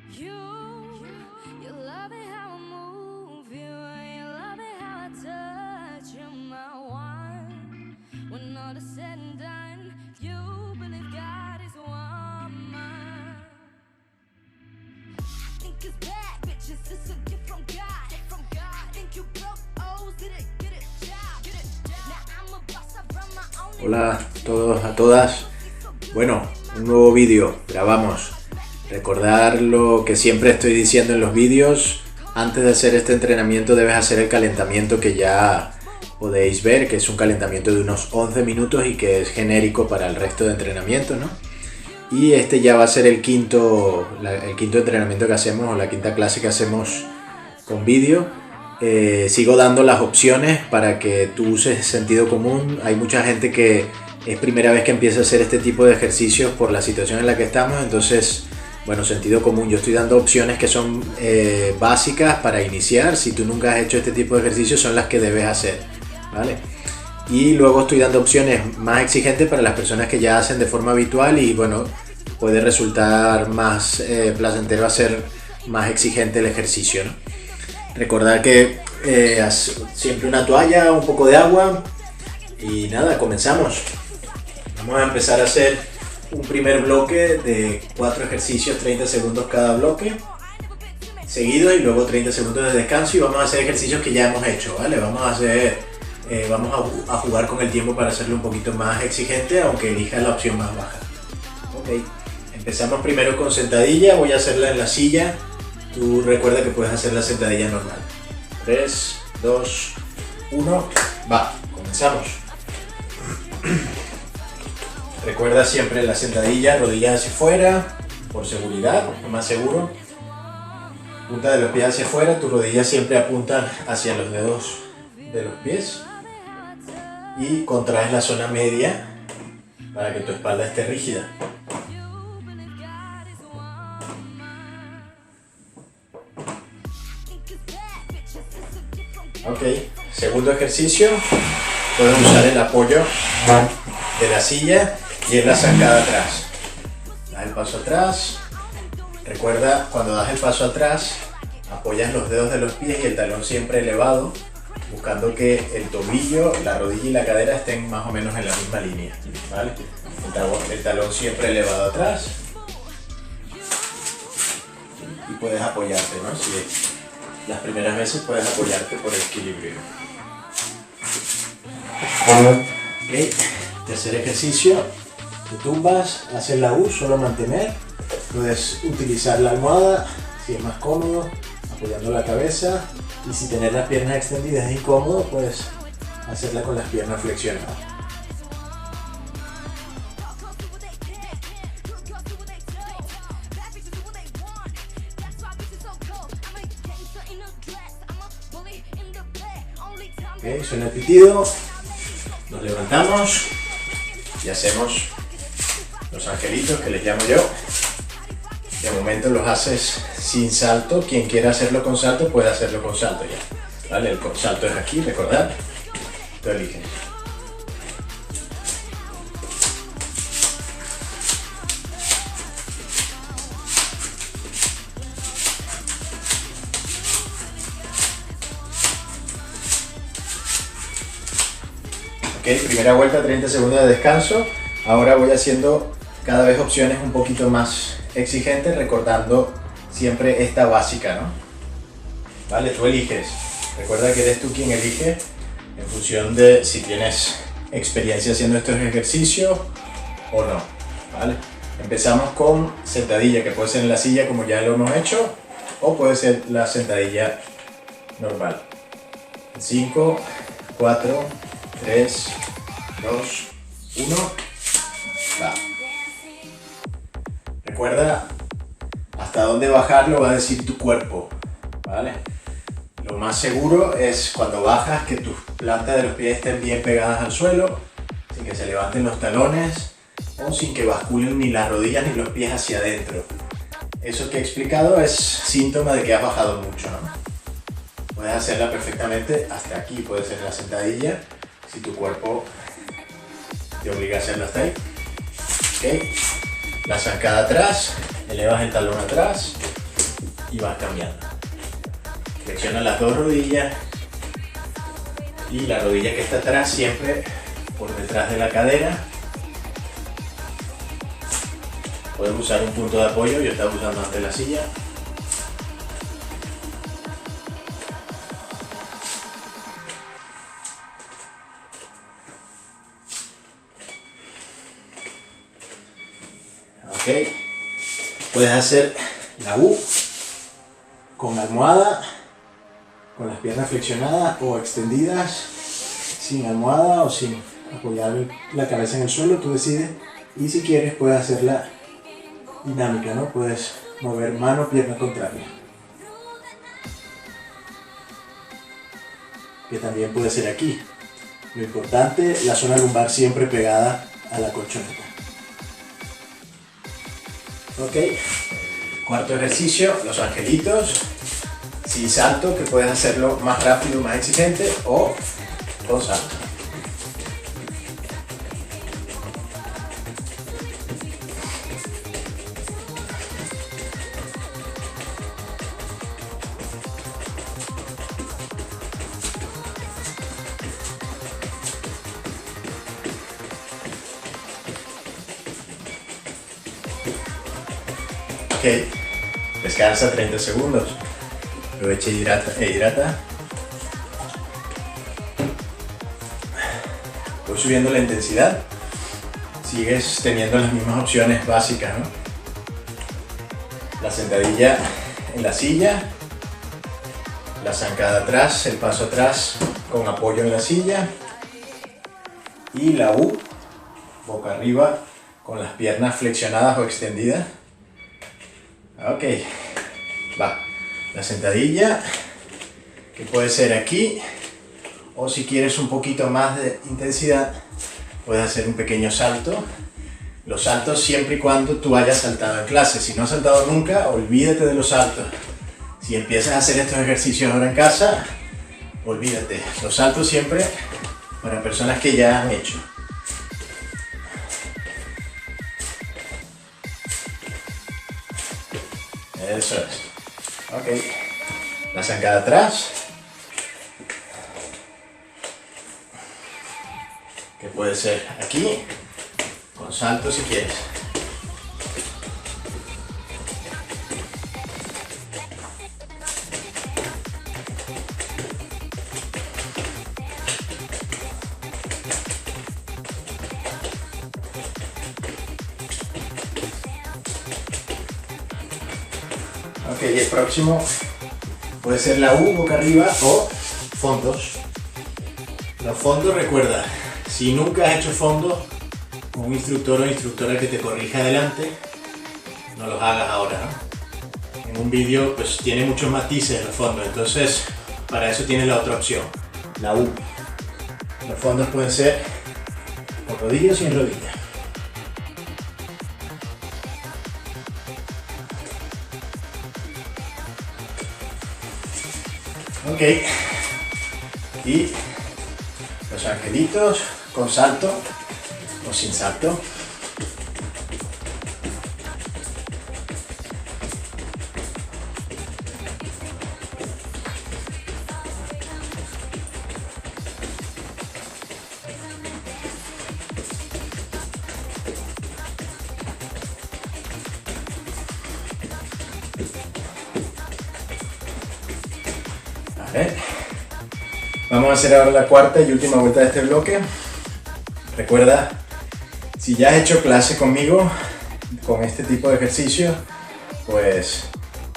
You love it how I move you, you love it how I touch you, my one. When all is said and done, you believe God is woman. Think it's bad, bitches, it's a gift from God. Think you broke, oh, get it, job. Now I'm a boss, I run my own. Hola a todos, a todas. Bueno, un nuevo vídeo, grabamos. Recordar lo que siempre estoy diciendo en los vídeos: antes de hacer este entrenamiento debes hacer el calentamiento que ya podéis ver, que es un calentamiento de unos 11 minutos y que es genérico para el resto de entrenamientos, ¿no? Y este ya va a ser el quinto entrenamiento que hacemos, o la quinta clase que hacemos con vídeo. Sigo dando las opciones para que tú uses sentido común. Hay mucha gente que es primera vez que empieza a hacer este tipo de ejercicios por la situación en la que estamos, entonces, bueno, sentido común. Yo estoy dando opciones que son básicas para iniciar. Si tú nunca has hecho este tipo de ejercicios, son las que debes hacer, ¿vale? Y luego estoy dando opciones más exigentes para las personas que ya hacen de forma habitual y, bueno, puede resultar más placentero hacer más exigente el ejercicio, ¿no? Recordar que siempre una toalla, un poco de agua y nada, comenzamos. Vamos a empezar a hacer un primer bloque de 4 ejercicios, 30 segundos cada bloque seguido y luego 30 segundos de descanso, y vamos a hacer ejercicios que ya hemos hecho, ¿vale? Vamos a jugar con el tiempo para hacerlo un poquito más exigente, aunque elijas la opción más baja. Ok, empezamos primero con sentadilla. Voy a hacerla en la silla. Tú recuerda que puedes hacer la sentadilla normal. 3, 2, 1, va, comenzamos. Recuerda siempre la sentadilla, rodillas hacia afuera, por seguridad, lo más seguro. Punta de los pies hacia afuera, tus rodillas siempre apuntan hacia los dedos de los pies. Y contraes la zona media para que tu espalda esté rígida. Ok, segundo ejercicio. Puedes usar el apoyo de la silla y es la zancada atrás. Das el paso atrás. Recuerda, cuando das el paso atrás, apoyas los dedos de los pies y el talón siempre elevado, buscando que el tobillo, la rodilla y la cadera estén más o menos en la misma línea, ¿vale? El talón siempre elevado atrás. Y puedes apoyarte, ¿no? Si las primeras veces puedes apoyarte por equilibrio. Ok, tercer ejercicio. Te tumbas, haces la U, solo mantener. Puedes utilizar la almohada si es más cómodo, apoyando la cabeza. Y si tener las piernas extendidas es incómodo, puedes hacerla con las piernas flexionadas. Ok, suena el pitido. Nos levantamos y hacemos los angelitos, que les llamo yo. De momento los haces sin salto. Quien quiera hacerlo con salto puede hacerlo con salto ya, ¿vale? El salto es aquí, recordad. Tú eliges. Ok, primera vuelta, 30 segundos de descanso. Ahora voy haciendo cada vez opciones un poquito más exigentes, recordando siempre esta básica, ¿no? Vale, tú eliges. Recuerda que eres tú quien elige en función de si tienes experiencia haciendo estos ejercicios o no, ¿vale? Empezamos con sentadilla, que puede ser en la silla como ya lo hemos hecho, o puede ser la sentadilla normal. 5, 4, 3, 2, 1, va. Recuerda, hasta dónde bajarlo va a decir tu cuerpo, ¿vale? Lo más seguro es cuando bajas que tus plantas de los pies estén bien pegadas al suelo, sin que se levanten los talones o sin que basculen ni las rodillas ni los pies hacia adentro. Eso que he explicado es síntoma de que has bajado mucho, ¿no? Puedes hacerla perfectamente hasta aquí, puede ser la sentadilla, si tu cuerpo te obliga a hacerlo hasta ahí. Ok, la zancada atrás, elevas el talón atrás, y vas cambiando. Flexiona las dos rodillas y la rodilla que está atrás siempre por detrás de la cadera. Puedes usar un punto de apoyo, yo estaba usando antes la silla. Ok, puedes hacer la U con almohada, con las piernas flexionadas o extendidas, sin almohada o sin apoyar la cabeza en el suelo, tú decides. Y si quieres puedes hacerla dinámica, ¿no? Puedes mover mano, pierna contraria, que también puede ser aquí. Lo importante, la zona lumbar siempre pegada a la colchoneta. Ok, cuarto ejercicio, los angelitos, sin salto, que puedes hacerlo más rápido, más exigente, o con salto. Ok, descansa 30 segundos, aprovecha e hidrata. Voy subiendo la intensidad, sigues teniendo las mismas opciones básicas, ¿no? La sentadilla en la silla, la zancada atrás, el paso atrás con apoyo en la silla y la U, boca arriba con las piernas flexionadas o extendidas. Ok, va, la sentadilla, que puede ser aquí, o si quieres un poquito más de intensidad, puedes hacer un pequeño salto. Los saltos siempre y cuando tú hayas saltado en clase. Si no has saltado nunca, olvídate de los saltos. Si empiezas a hacer estos ejercicios ahora en casa, olvídate. Los saltos siempre para personas que ya han hecho. Eso es. Ok. La zancada atrás. Que puede ser aquí, con salto si quieres. Ok, y el próximo puede ser la U, boca arriba, o fondos. Los fondos, recuerda, si nunca has hecho fondos con un instructor o instructora que te corrija adelante, no los hagas ahora, ¿no? En un vídeo pues tiene muchos matices los fondos, entonces para eso tienes la otra opción, la U. Los fondos pueden ser con rodilla o sin rodilla. Ok, y los angelitos con salto o sin salto. Vale. Vamos a hacer ahora la cuarta y última vuelta de este bloque. Recuerda, si ya has hecho clase conmigo con este tipo de ejercicio, pues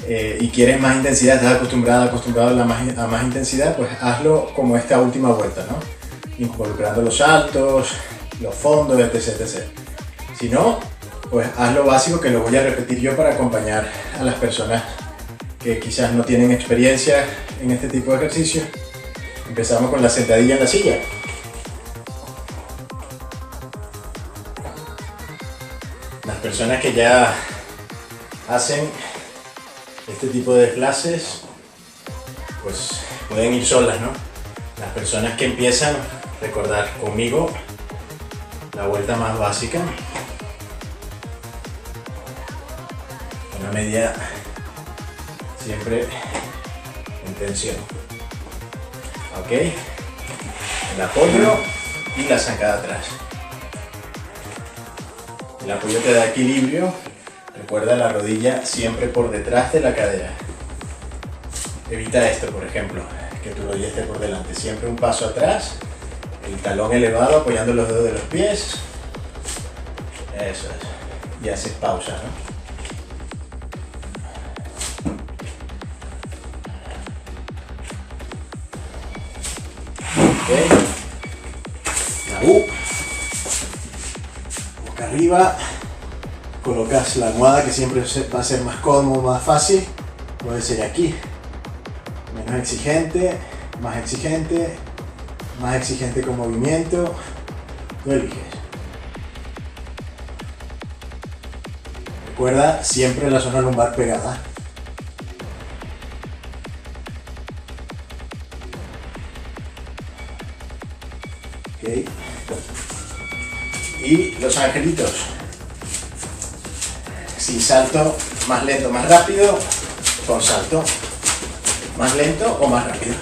y quieres más intensidad, estás acostumbrado a más intensidad, pues hazlo como esta última vuelta, ¿no? Involucrando los saltos, los fondos, etc. Si no, pues haz lo básico, que lo voy a repetir yo para acompañar a las personas que quizás no tienen experiencia en este tipo de ejercicio. Empezamos con la sentadilla en la silla. Las personas que ya hacen este tipo de clases, pues pueden ir solas, ¿no? Las personas que empiezan, recordar conmigo la vuelta más básica. Una media siempre en tensión. Ok, el apoyo y la zancada atrás. El apoyo te da equilibrio. Recuerda la rodilla siempre por detrás de la cadera. Evita esto, por ejemplo, que tu rodilla esté por delante. Siempre un paso atrás, el talón elevado apoyando los dedos de los pies. Eso es. Y haces pausa, ¿no? Ok. La U. Boca arriba. Colocas la almohada, que siempre va a ser más cómodo, más fácil. Puede ser aquí. Menos exigente, más exigente, más exigente con movimiento. Tú eliges. Recuerda siempre la zona lumbar pegada. Ok. Y los angelitos. Sin salto, más lento, más rápido. Con salto, más lento o más rápido.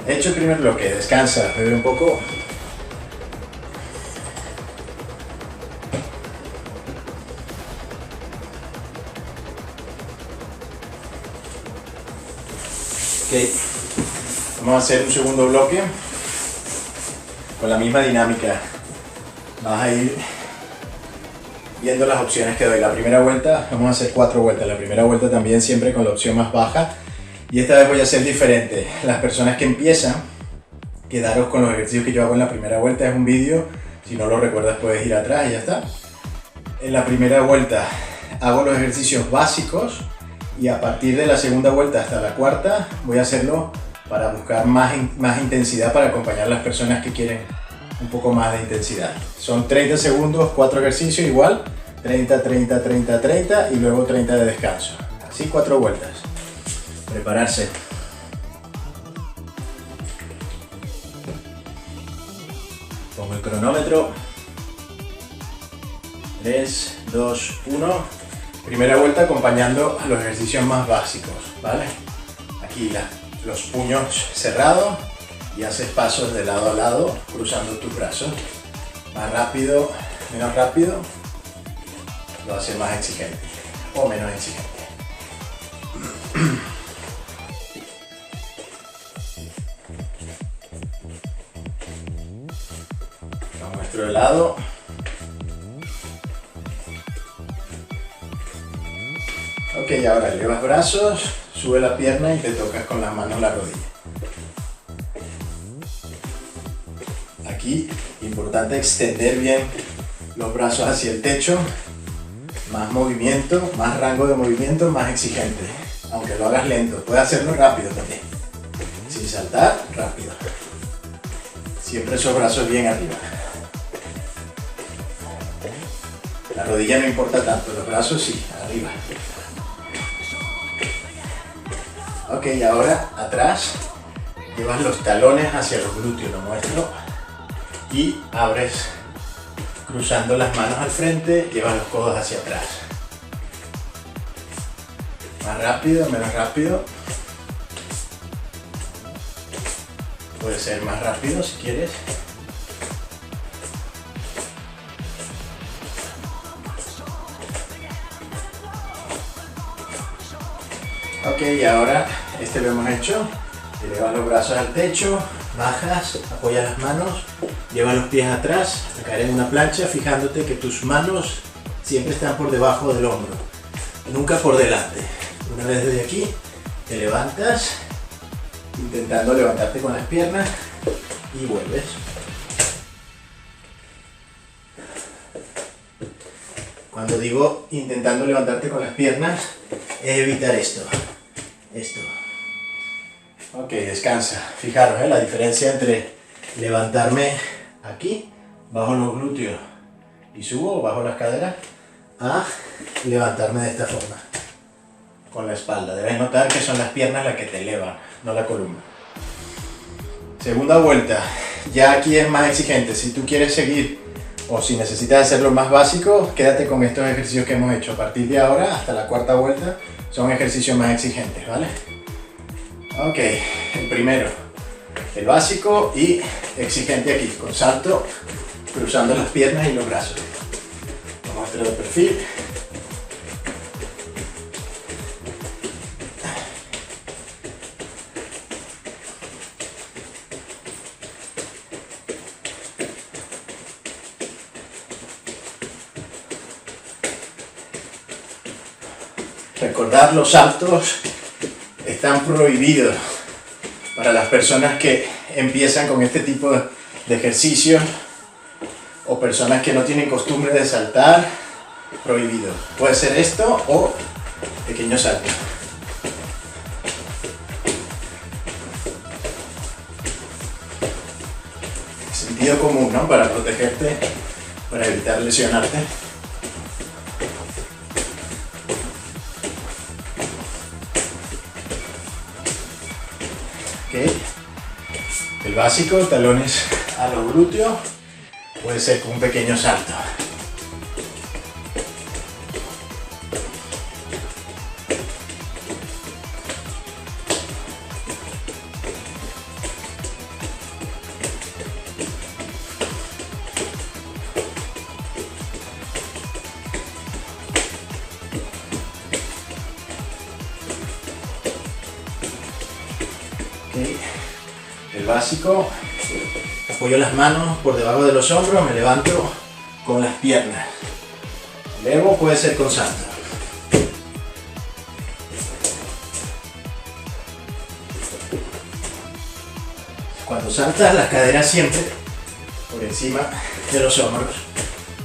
Hecho el primer bloque, descansa, bebe un poco. Ok, vamos a hacer un segundo bloque con la misma dinámica. Vas a ir viendo las opciones que doy. La primera vuelta, vamos a hacer 4 vueltas. La primera vuelta también siempre con la opción más baja. Y esta vez voy a hacer diferente. Las personas que empiezan, quedaros con los ejercicios que yo hago en la primera vuelta. Es un vídeo, si no lo recuerdas puedes ir atrás y ya está. En la primera vuelta hago los ejercicios básicos. Y a partir de la segunda vuelta hasta la cuarta voy a hacerlo para buscar más intensidad, para acompañar a las personas que quieren un poco más de intensidad. Son 30 segundos, 4 ejercicios igual, 30, 30, 30, 30 y luego 30 de descanso. Así 4 vueltas. Prepararse. Pongo el cronómetro. 3, 2, 1. Primera vuelta acompañando a los ejercicios más básicos, ¿vale? Aquí los puños cerrados y haces pasos de lado a lado cruzando tus brazos. Más rápido, menos rápido, lo hace más exigente o menos exigente. Lo muestro de lado. Ok, ahora elevas brazos, sube la pierna y te tocas con las manos la rodilla. Aquí, importante extender bien los brazos hacia el techo. Más movimiento, más rango de movimiento, más exigente. Aunque lo hagas lento, puedes hacerlo rápido también. Sin saltar, rápido. Siempre esos brazos bien arriba. La rodilla no importa tanto, los brazos sí, arriba. Ok, ahora atrás, llevas los talones hacia los glúteos, lo muestro, y abres cruzando las manos al frente, llevas los codos hacia atrás. Más rápido, menos rápido. Puede ser más rápido si quieres. Ok, y ahora este lo hemos hecho. Elevas los brazos al techo, bajas, apoyas las manos, llevas los pies atrás hasta caer en una plancha, fijándote que tus manos siempre están por debajo del hombro, nunca por delante. Una vez desde aquí, te levantas, intentando levantarte con las piernas y vuelves. Cuando digo intentando levantarte con las piernas, es evitar esto. Ok, descansa. Fijaros, la diferencia entre levantarme aquí, bajo los glúteos y subo, bajo las caderas, a levantarme de esta forma, con la espalda. Debes notar que son las piernas las que te elevan, no la columna. Segunda vuelta, ya aquí es más exigente. Si tú quieres seguir o si necesitas hacerlo más básico, quédate con estos ejercicios que hemos hecho. A partir de ahora hasta la cuarta vuelta son ejercicios más exigentes, ¿vale? Ok, el primero, el básico y exigente aquí, con salto, cruzando las piernas y los brazos. Lo muestro de perfil. Recordar, los saltos están prohibidos para las personas que empiezan con este tipo de ejercicios o personas que no tienen costumbre de saltar. Prohibido. Puede ser esto o pequeño salto. Sentido común, ¿no? Para protegerte, para evitar lesionarte. Okay. El básico, talones a los glúteos, puede ser con un pequeño salto. Okay. El básico, apoyo las manos por debajo de los hombros, me levanto con las piernas. Elevo, puede ser con salto. Cuando saltas, las caderas siempre por encima de los hombros,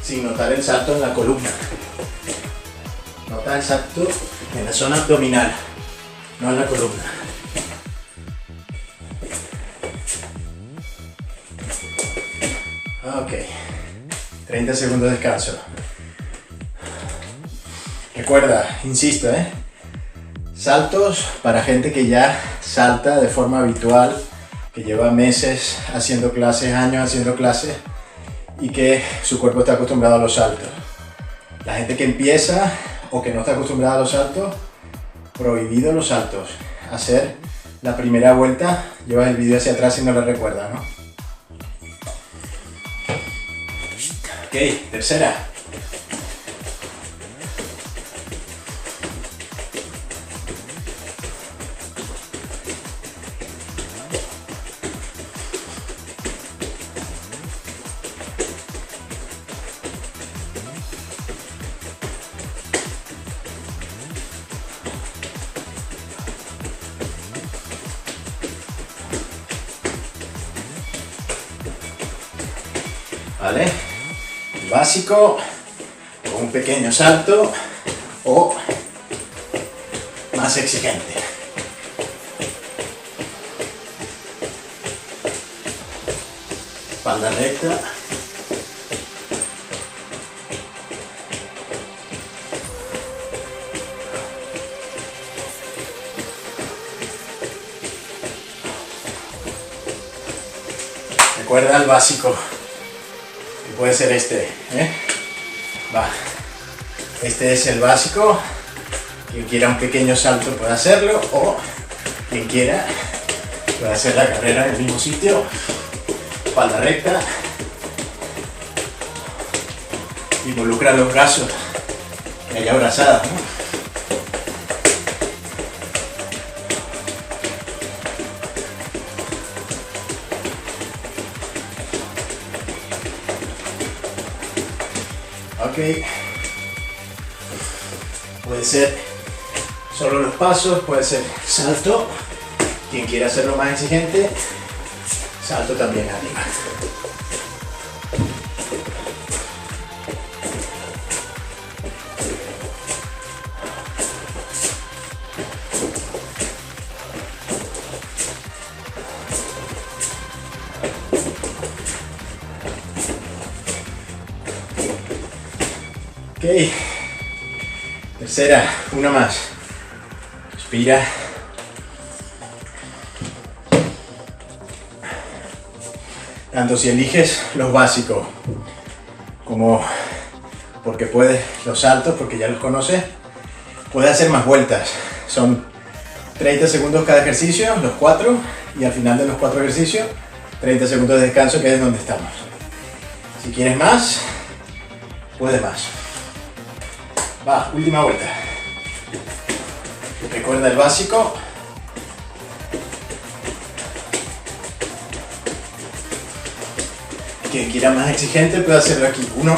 sin notar el salto en la columna. Nota el salto en la zona abdominal, no en la columna. Ok, 30 segundos de descanso. Recuerda, insisto, saltos para gente que ya salta de forma habitual, que lleva meses haciendo clases, años haciendo clases y que su cuerpo está acostumbrado a los saltos. La gente que empieza o que no está acostumbrada a los saltos, prohibido los saltos. Hacer la primera vuelta, llevas el vídeo hacia atrás si no lo recuerdas, ¿no? Ok, tercera. ¿Vale? El básico, con un pequeño salto o más exigente. Espalda recta. Recuerda el básico. Puede ser este, Va. Este es el básico. Quien quiera un pequeño salto puede hacerlo, o quien quiera puede hacer la carrera en el mismo sitio. Espalda recta. Involucra los brazos, que haya abrazada, ¿no? Ok, puede ser solo los pasos, puede ser salto, quien quiera hacerlo más exigente, salto también arriba. Ok, Tercera, una más. Respira. Tanto si eliges los básicos como porque puedes los saltos, porque ya los conoces, puedes hacer más vueltas. Son 30 segundos cada ejercicio, los 4, y al final de los 4 ejercicios, 30 segundos de descanso, que es donde estamos. Si quieres más, puedes más. Va, última vuelta. Recuerda el básico. Quien quiera más exigente puede hacerlo aquí. 1,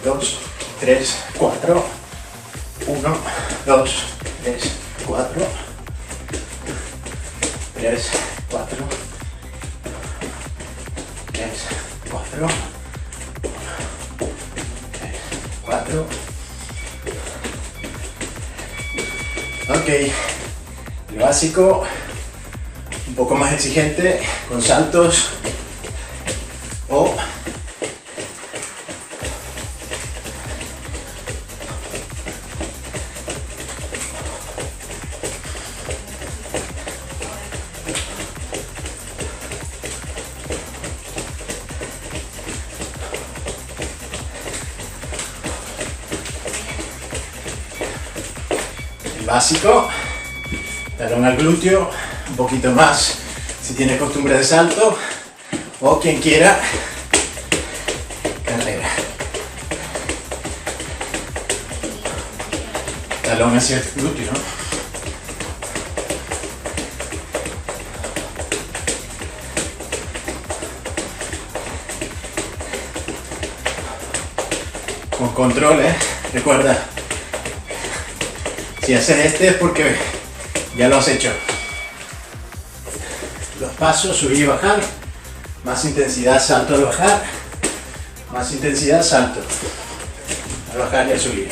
2, 3, 4. 1, 2, 3, 4. 3, 4. 3, 4. 3, 4. Ok. El básico, un poco más exigente, con saltos o básico, talón al glúteo, un poquito más si tienes costumbre de salto, o quien quiera, carrera. Talón hacia el glúteo, ¿no? Con control, recuerda. Si haces este es porque ya lo has hecho. Los pasos, subir y bajar. Más intensidad, salto al bajar. Más intensidad, salto al bajar y al subir.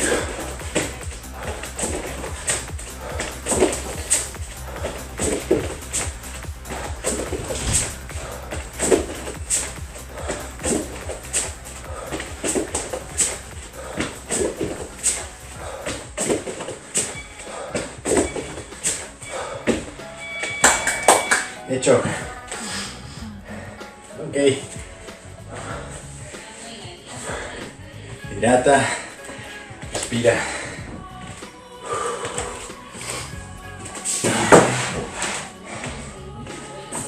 Hecho. Ok. Hidrata. Respira.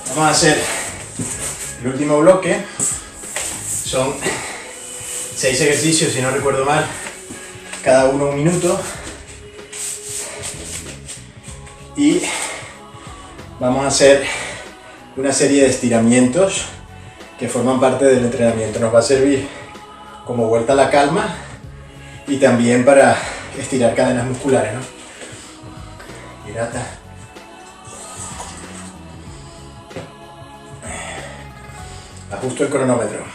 Vamos a hacer el último bloque. Son 6 ejercicios, si no recuerdo mal, cada uno 1 minuto. Y vamos a hacer una serie de estiramientos que forman parte del entrenamiento. Nos va a servir como vuelta a la calma y también para estirar cadenas musculares, ¿no? Hidrata. Ajusto el cronómetro.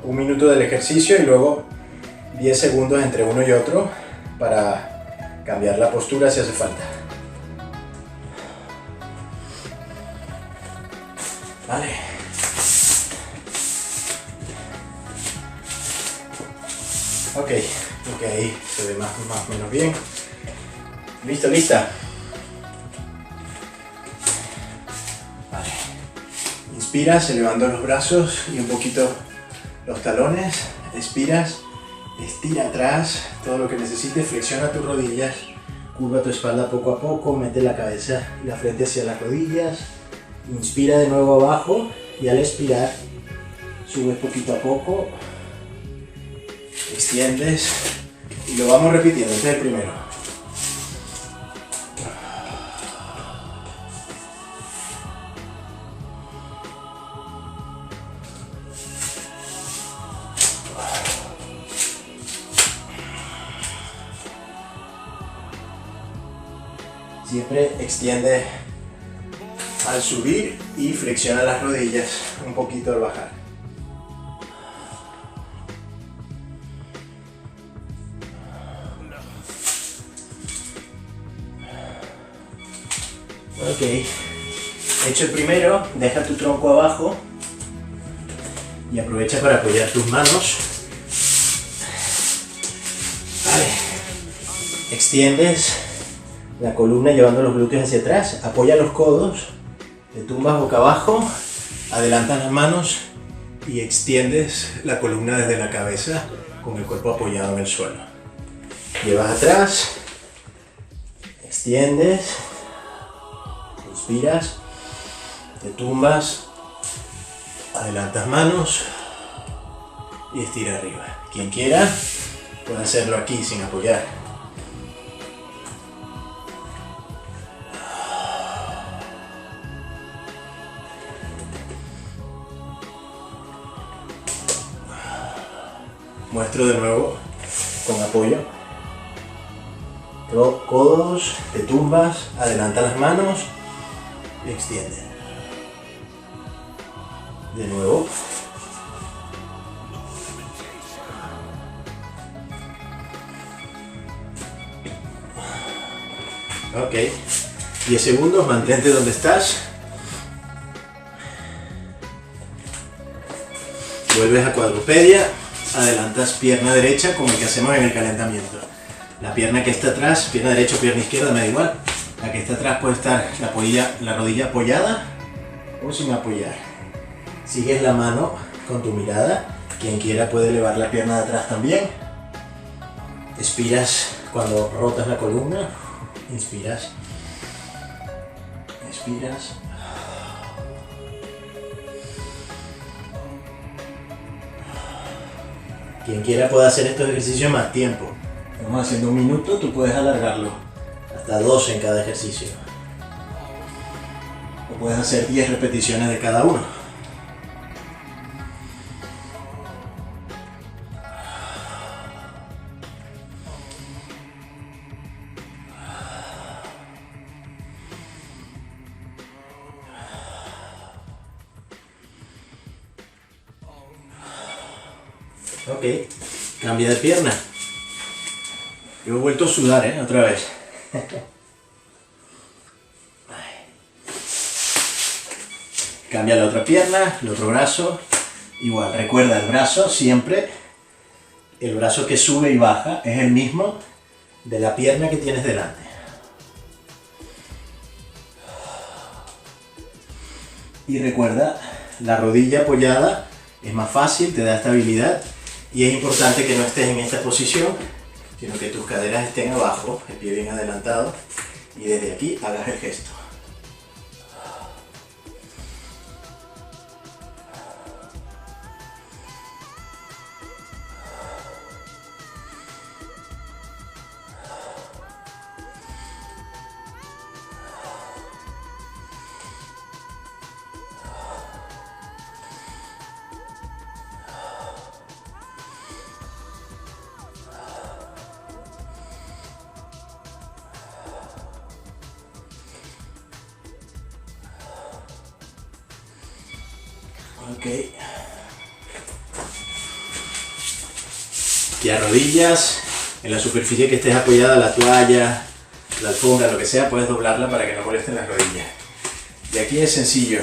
Un minuto del ejercicio y luego 10 segundos entre uno y otro para cambiar la postura si hace falta. Vale. Ok, ahí se ve más o menos bien. Listo, lista. Vale. Inspiras elevando los brazos y un poquito los talones, expiras, estira atrás, todo lo que necesites, flexiona tus rodillas, curva tu espalda poco a poco, mete la cabeza y la frente hacia las rodillas, inspira de nuevo abajo y al expirar subes poquito a poco, extiendes y lo vamos repitiendo. Este es el primero. Siempre extiende al subir y flexiona las rodillas un poquito al bajar. Ok. Hecho el primero, deja tu tronco abajo y aprovecha para apoyar tus manos. Vale. Extiendes la columna llevando los glúteos hacia atrás, apoya los codos, te tumbas boca abajo, adelantas las manos y extiendes la columna desde la cabeza con el cuerpo apoyado en el suelo. Llevas atrás, extiendes, inspiras, te tumbas, adelantas manos y estira arriba. Quien quiera puede hacerlo aquí sin apoyar. Muestro de nuevo con apoyo. Codos, te tumbas, adelanta las manos y extiende. De nuevo. Ok. 10 segundos, mantente donde estás. Vuelves a cuadrupedia. Adelantas pierna derecha como el que hacemos en el calentamiento. La pierna que está atrás, pierna derecha o pierna izquierda, me da igual. La que está atrás puede estar la rodilla apoyada o sin apoyar. Sigues la mano con tu mirada. Quien quiera puede elevar la pierna de atrás también. Expiras cuando rotas la columna. Inspiras. Expiras. Quien quiera puede hacer estos ejercicios más tiempo. Estamos haciendo 1 minuto, tú puedes alargarlo hasta 12 en cada ejercicio. O puedes hacer 10 repeticiones de cada uno. Ok, cambia de pierna. Yo he vuelto a sudar, otra vez. Cambia la otra pierna, el otro brazo. Igual, recuerda el brazo siempre, el brazo que sube y baja es el mismo de la pierna que tienes delante. Y recuerda, la rodilla apoyada es más fácil, te da estabilidad. Y es importante que no estés en esta posición, sino que tus caderas estén abajo, el pie bien adelantado, y desde aquí hagas el gesto. Ok. Te arrodillas en la superficie que estés apoyada, la toalla, la alfombra, lo que sea, puedes doblarla para que no molesten las rodillas. Y aquí es sencillo.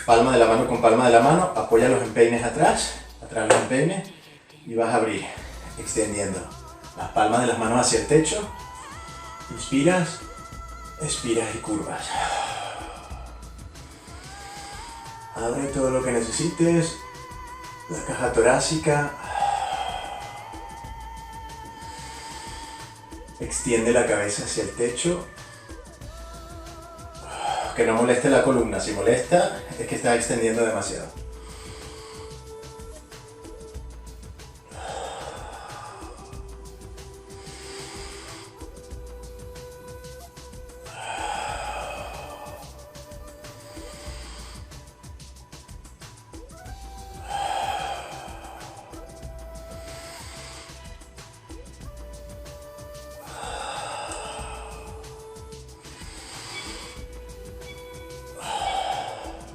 Palma de la mano con palma de la mano, apoya los empeines atrás los empeines y vas a abrir, extendiendo las palmas de las manos hacia el techo. Inspiras, expiras y curvas. Abre todo lo que necesites, la caja torácica. Extiende la cabeza hacia el techo. Que no moleste la columna, si molesta es que estás extendiendo demasiado.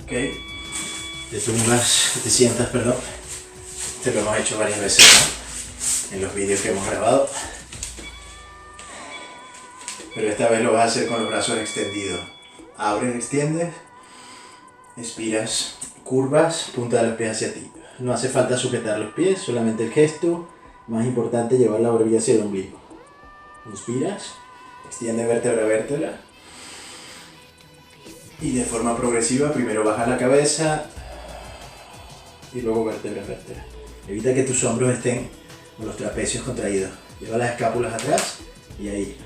Ok, te tumbas, te sientas, perdón. Este lo hemos hecho varias veces, ¿no? En los vídeos que hemos grabado. Pero esta vez lo vas a hacer con los brazos extendidos. Abres, extiendes, expiras, curvas, punta de los pies hacia ti. No hace falta sujetar los pies, solamente el gesto. Más importante, llevar la barbilla hacia el ombligo. Inspiras, extiende vértebra a vértebra. Y de forma progresiva, primero baja la cabeza y luego vértebra a vértebra. Evita que tus hombros estén con los trapecios contraídos. Lleva las escápulas atrás y ahí.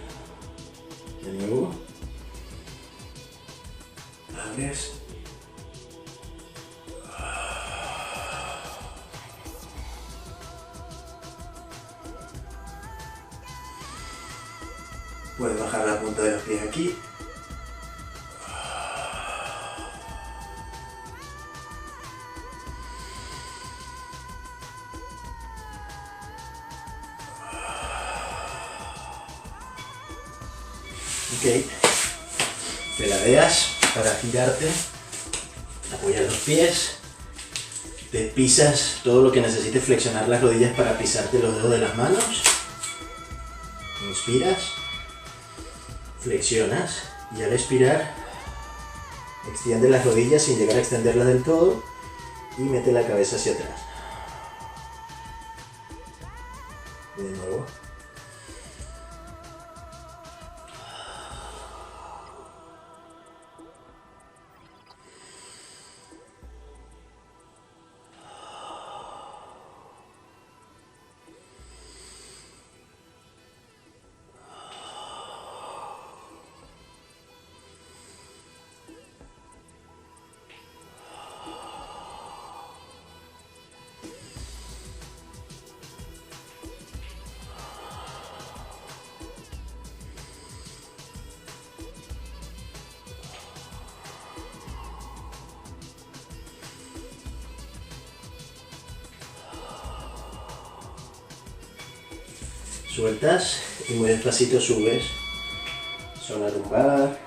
De nuevo. Abres. Puedes bajar la punta de los pies aquí. Ok, peladeas para girarte, apoyas los pies, te pisas todo lo que necesites flexionar las rodillas para pisarte los dedos de las manos, inspiras, flexionas y al expirar extiende las rodillas sin llegar a extenderlas del todo y mete la cabeza hacia atrás. De nuevo. Sueltas y muy despacito subes. Zona lumbar,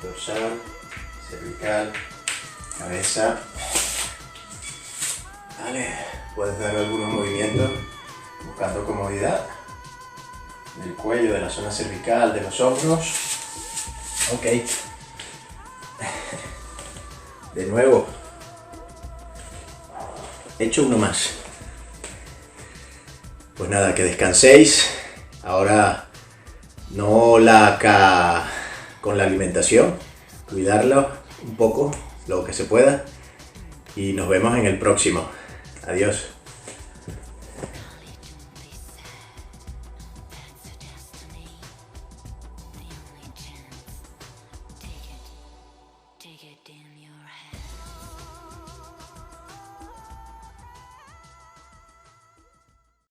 dorsal, cervical, cabeza. Vale, puedes dar algunos movimientos buscando comodidad del cuello, de la zona cervical, de los hombros. Ok. De nuevo. Hecho uno más. Pues nada, que descanséis. Ahora no con la alimentación, cuidarlo un poco, lo que se pueda. Y nos vemos en el próximo. Adiós.